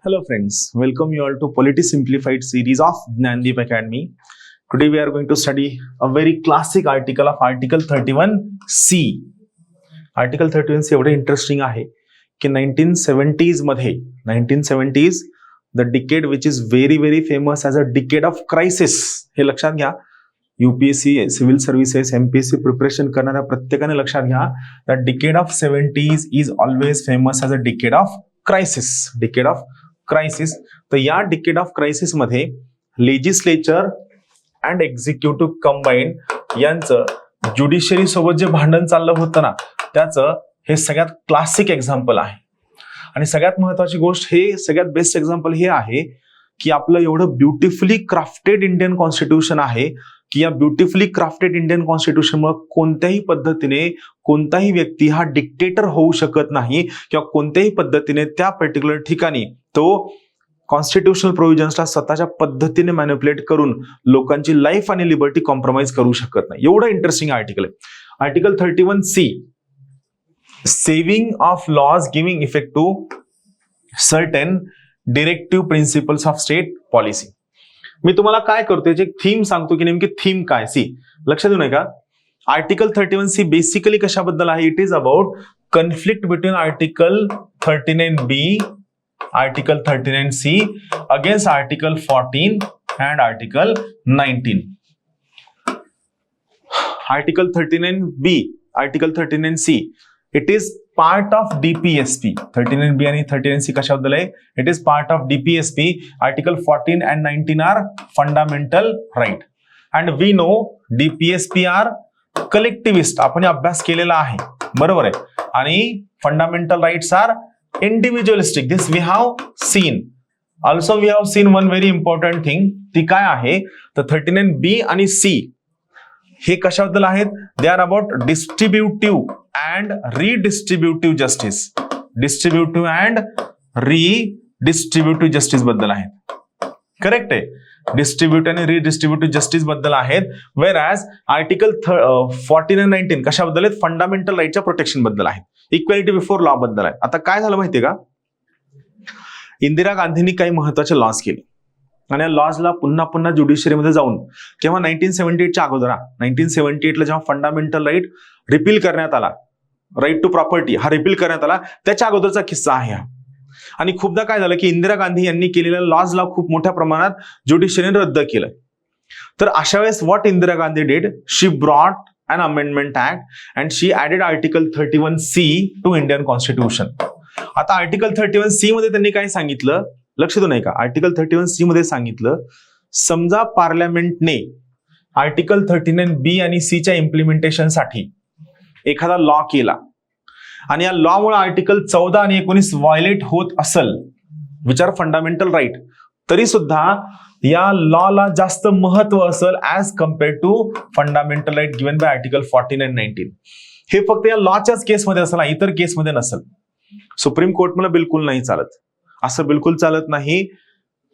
Hello friends, welcome you all to Polity Simplified series of Gnandeep Academy. Today we are going to study a very classic article of Article 31C. Article 31C एवढे interesting आहे की 1970s मध्ये 1970s the decade which is very famous as a decade of crisis. हे लक्षात घ्या. UPSC civil services MPSC preparation करणाऱ्या प्रत्येकाने लक्षात घ्या. The decade of 70s is always famous as a decade of crisis. Decade of crisis. तर या decade of crisis मध्ये लेजिस्लेचर अँड एक्झिक्युटिव्ह कंबाईन यांचं ज्युडिशरी सोबत जे भांडण चाललं होतं ना, त्याचं हे सगळ्यात क्लासिक एक्झाम्पल आहे. आणि सगळ्यात महत्वाची गोष्ट, हे सगळ्यात बेस्ट एक्झाम्पल हे आहे की आपलं एवढं ब्युटिफुली क्राफ्टेड इंडियन कॉन्स्टिट्यूशन आहे की या ब्युटिफुली क्राफ्टेड इंडियन कॉन्स्टिट्यूशनमुळे कोणत्याही पद्धतीने कोणताही व्यक्ती हा डिक्टेटर होऊ शकत नाही किंवा कोणत्याही पद्धतीने त्या पर्टिक्युलर ठिकाणी तो कॉन्स्टिट्यूशनल प्रोव्हिजन्सला स्वतःच्या पद्धतीने मॅनिप्युलेट करून लोकांची लाईफ आणि लिबर्टी कॉम्प्रोमाइज करू शकत नाही. एवढं इंटरेस्टिंग आर्टिकल आहे. Article 31C, saving of laws giving effect to certain directive principles of state policy. मी तुम्हाला काय करतो, याची थीम सांगतो की नेमकी थीम काय. लक्षात येऊ नये का. आर्टिकल 31C बेसिकली कशाबद्दल आहे. It is about conflict between article 39B, article 39C against article 14 and article 19. Article 39B, article 39C, it is part of DPSP. 39B आणि 39C कशाबद्दल आहे. It is part of DPSP. Article 14 and 19 are fundamental right and we know DPSP are collectivist. आपण अभ्यास केलेला आहे, बरोबर आहे. आणि fundamental rights are individualistic. This we have seen. Also we have scene one very important thing. ती काय आहे तर 39B आणि C हे कशाबद्दल आहेत. They are about distributive and redistributive justice. Distributive and redistributive justice बद्दल आहेत. करेक्ट आहे. डिस्ट्रीब्युटिव्ह आणि रिडिस्ट्रीब्युटिव्ह जस्टिस बद्दल आहेत. वेर ॲज आर्टिकल 14 and 19 कशाबद्दल आहेत. फंडामेंटल राईटच्या प्रोटेक्शन बद्दल आहेत. इक्वॅलिटी बिफोर लॉ बद्दल आहे. आता काय झालं माहितीये का, इंदिरा गांधींनी काही महत्वाचे लॉज केले आणि या लॉजला पुन्हा ज्युडिशरीमध्ये जाऊन केव्हा 1978च्या अगोदर, 1978ला जेव्हा फंडामेंटल राईट रिपील करण्यात आला, राईट टू प्रॉपर्टी हा रिपील करण्यात आला, त्याच्या अगोदरचा किस्सा आहे हा. आणि खूपदा काय झालं की इंदिरा गांधी यांनी केलेल्या लॉजला खूप मोठ्या प्रमाणात ज्युडिशरीने रद्द केलं. तर अशा वेळेस what Indira Gandhi did, she brought an amendment act and she added article 31C to Indian constitution. आता आर्टिकल 31C मध्ये त्यांनी काय सांगितलं, लक्ष देऊ नाही का. आर्टिकल 31C मध्ये सांगितलं, समजा पार्लमेंटने आर्टिकल 39B आणि C च्या इम्प्लिमेंटेशन साठी एखादा लॉ केला आणि या लॉ मुळे आर्टिकल 14 आणि 19 व्हायलेट होत असेल, विच आर फंडामेंटल राईट, तरी सुद्धा या लॉला जास्त महत्व असेल as compared to fundamental right given by article 14 and 19. हे फक्त या लॉच्याच केसमध्ये असेल, इतर केसमध्ये नसेल. सुप्रीम कोर्ट मला बिलकुल नाही चालत, असं बिलकुल चालत नाही.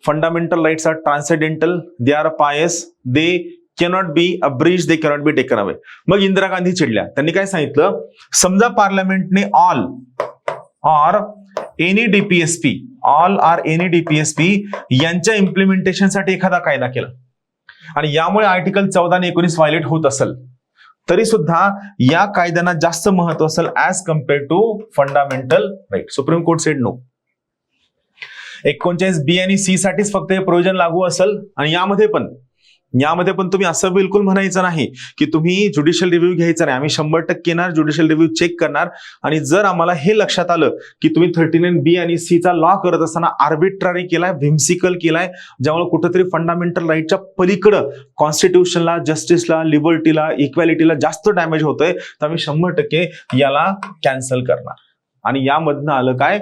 Fundamental rights are transcendental, they are pious, they cannot be abridged, they cannot be taken away. मग इंदिरा गांधी चिडल्या. त्यांनी काय सांगितलं, समजा पार्लमेंटने all or any DPSP, all or any DPSP यांच्या इम्प्लिमेंटेशनसाठी एखादा कायदा केला आणि यामुळे आर्टिकल 14 आणि 19 व्हायलेट होत असेल, तरी सुद्धा या कायद्यांना जास्त महत्व असेल as compared to fundamental right. Supreme court said no. 39B आणि C साठीच फक्त हे प्रोव्हिजन लागू असेल. आणि यामध्ये पण तुम्ही असं बिलकुल म्हणायचं नाही की तुम्ही ज्युडिशियल रिव्ह्यू घ्यायचा नाही. आम्ही 100% येणार, ज्युडिशियल रिव्ह्यू चेक करणार. आणि जर आम्हाला हे लक्षात आलं की तुम्ही 39B आणि C चा लॉ करत असताना आर्बिट्ररी केलाय, व्हिम्सिकल केलाय, ज्यामुळे कुठेतरी फंडामेंटल राईटच्या पलीकडं कॉन्स्टिट्यूशनला, जस्टिसला, लिबर्टीला, इक्वॅलिटीला जास्त डॅमेज होतोय, तर आम्ही 100% याला कॅन्सल करणार. आणि यामधनं आलं काय,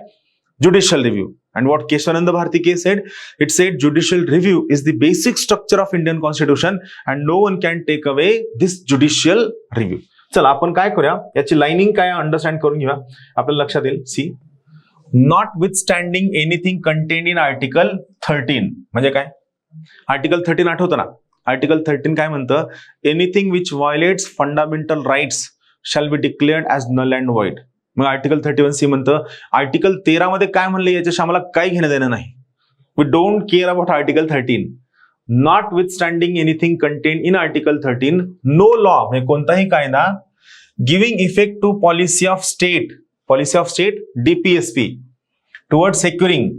judicial review. And what Kesavananda Bharati case said? It said judicial review is the basic structure of Indian constitution and no one can take away this judicial review. चला आपण काय करूया, याची लाइनिंग काय अंडरस्टँड करून घेऊया, आपल्याला लक्षात येईल. See, notwithstanding anything contained in article 13 म्हणजे काय. आर्टिकल 13 आठवतं ना. आर्टिकल 13 काय म्हणतं, anything which violates fundamental rights shall be declared as null and void. मग आर्टिकल 31C म्हणतं. आर्टिकल 13 मध्ये काय म्हणलं याच्याशी आम्हाला काही घेणं देणं नाही. We don't care about article 13. Notwithstanding anything contain in article 13, no law म्हणजे कोणताही कायदा giving effect to policy of state DPSP toward securing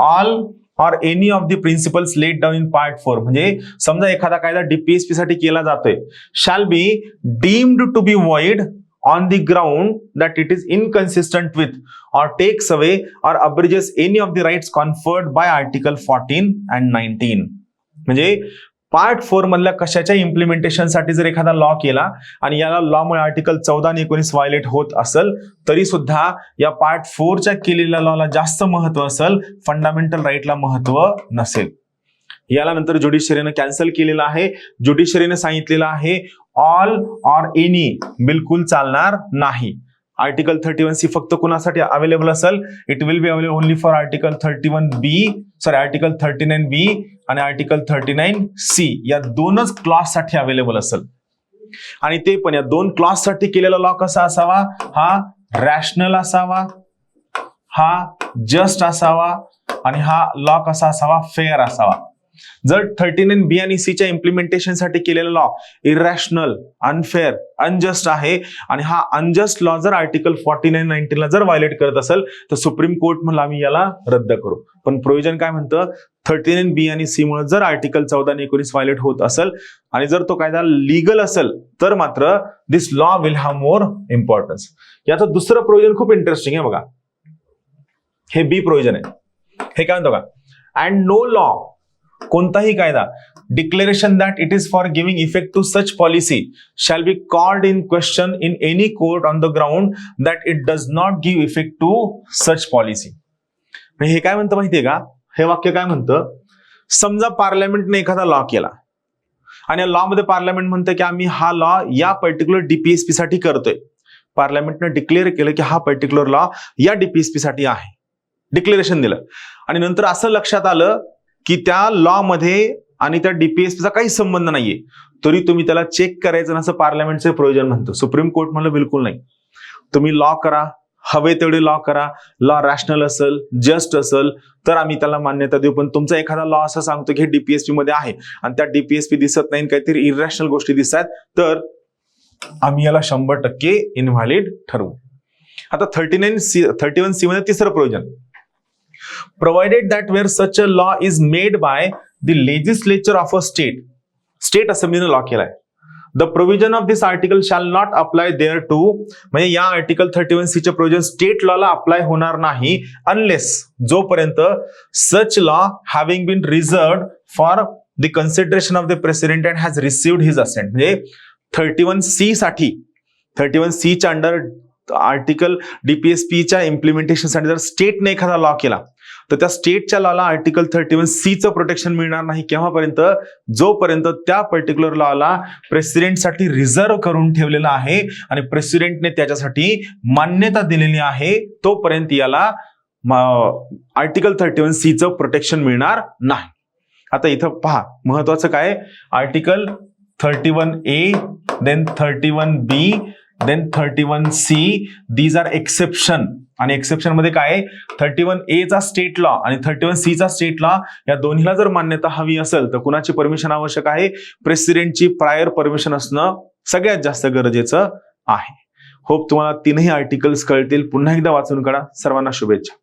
all or any of the principles laid down in part 4. म्हणजे समजा एखादा कायदा DPSP साठी केला जातोय, shall be deemed to be void on the ground that it is inconsistent with or takes away or abridges any of the rights conferred by article 14 and 19. म्हणजे part 4 मधल्या कशाच्या इम्प्लिमेंटेशनसाठी जर एखादा लॉ केला आणि याला लॉमुळे आर्टिकल 14 आणि 19 व्हायलेट होत असेल तरी सुद्धा या पार्ट 4च्या केलेल्या लॉला जास्त महत्व असेल, फंडामेंटल राईटला महत्व नसेल. याला नंतर ज्युडिशरीने कॅन्सल केलेलं आहे. ज्युडिशरीने सांगितलेलं आहे ऑल ऑर एनी बिलकुल चालणार नाही. आर्टिकल 31C फक्त कुणासाठी अवेलेबल असेल? It will be available only for article 39B आणि आर्टिकल 39C या दोनच क्लॉज साठी अवेलेबल असेल. आणि ते पण या दोन क्लॉज साठी केलेला लॉ कसा असावा? हा रॅशनल असावा, हा जस्ट असावा आणि हा लॉ कसा असावा? फेअर असावा. जर 39B आणि C च्या इम्प्लिमेंटेशन साठी केलेला लॉ इरॅशनल, अनफेअर, अनजस्ट आहे आणि हा अनजस्ट लॉ जर आर्टिकल 49 19 ला जर व्हायलेट करत असेल तर सुप्रीम कोर्ट म्हणलं आम्ही याला रद्द करू. पण प्रोव्हिजन काय म्हणतं? 39B आणि C मुळे जर आर्टिकल 14 आणि 19 व्हायलेट होत असेल आणि जर तो कायदा लीगल असेल तर मात्र this law will have more importance. याचं दुसरं प्रोव्हिजन खूप इंटरेस्टिंग आहे बघा. हे बी प्रोव्हिजन आहे. हे काय म्हणतो का? अँड नो लॉ, कोणताही कायदा declaration that it is for giving effect to such policy shall be called in question in any court on the ground that it does not give effect to such policy. हे काय म्हणतं माहितीये का? हे वाक्य काय म्हणतं? समजा पार्लमेंटने एखादा लॉ केला आणि या लॉ मध्ये पार्लमेंट म्हणतं की आम्ही हा लॉ या पर्टिक्युलर DPSP साठी करतोय. पार्लमेंटने डिक्लेअर केलं की हा पर्टिक्युलर लॉ या DPSP साठी आहे, डिक्लेरेशन दिलं आणि नंतर असं लक्षात आलं की त्या लॉ मध्ये आणि त्या DPSP चा काही संबंध नाहीये, तरी तुम्ही त्याला चेक करायचं नसं पार्लमेंटचे प्रोव्हिजन म्हणतं. सुप्रीम कोर्ट म्हणलं बिलकुल नाही, तुम्ही लॉ करा, हवे तेवढे लॉ करा, लॉ रॅशनल असेल, जस्ट असेल तर आम्ही त्याला मान्यता देऊ. पण तुमचा एखादा लॉ असं सांगतो की हे DPSP मध्ये आहे आणि त्या DPSP दिसत नाही, काहीतरी इरॅशनल गोष्टी दिसतात तर आम्ही याला 100% इनव्हॅलिड ठरवू. आता 31C मध्ये तिसरं provision, provided that where such a law is made by the legislature of a state assembly law केलाय, the provision of this article shall not apply thereto. म्हणजे या आर्टिकल 31C चे प्रोव्हिजन स्टेट लॉला अप्लाय होणार नाही unless जोपर्यंत such law having been reserved for the consideration of the president and has received his assent. म्हणजे 31C साठी 31C च्या under article DPSP च्या इम्प्लिमेंटेशन साठी जर स्टेटने एखादा लॉ केला तर त्या स्टेटच्या लॉला आर्टिकल 31C चं प्रोटेक्शन मिळणार नाही. केव्हापर्यंत? जोपर्यंत त्या पर्टिक्युलर लॉला प्रेसिडेंटसाठी रिझर्व्ह करून ठेवलेला आहे आणि प्रेसिडेंटने त्याच्यासाठी मान्यता दिलेली आहे, तोपर्यंत याला आर्टिकल 31C चं प्रोटेक्शन मिळणार नाही. आता इथं पहा महत्वाचं काय, article 31A then 31B then 31C, these are exception. आणि एक्सेप्शन मध्ये काय आहे? 31A चा स्टेट लॉ आणि 31C चा स्टेट लॉ या दोन्हीला जर मान्यता हवी असेल तर कुणाची परमिशन आवश्यक आहे? प्रेसिडेंटची प्रायर परमिशन असणं सगळ्यात जास्त गरजेचं आहे. होप तुम्हाला तीनही आर्टिकल्स कळतील. पुन्हा एकदा वाचून काढा. सर्वांना शुभेच्छा.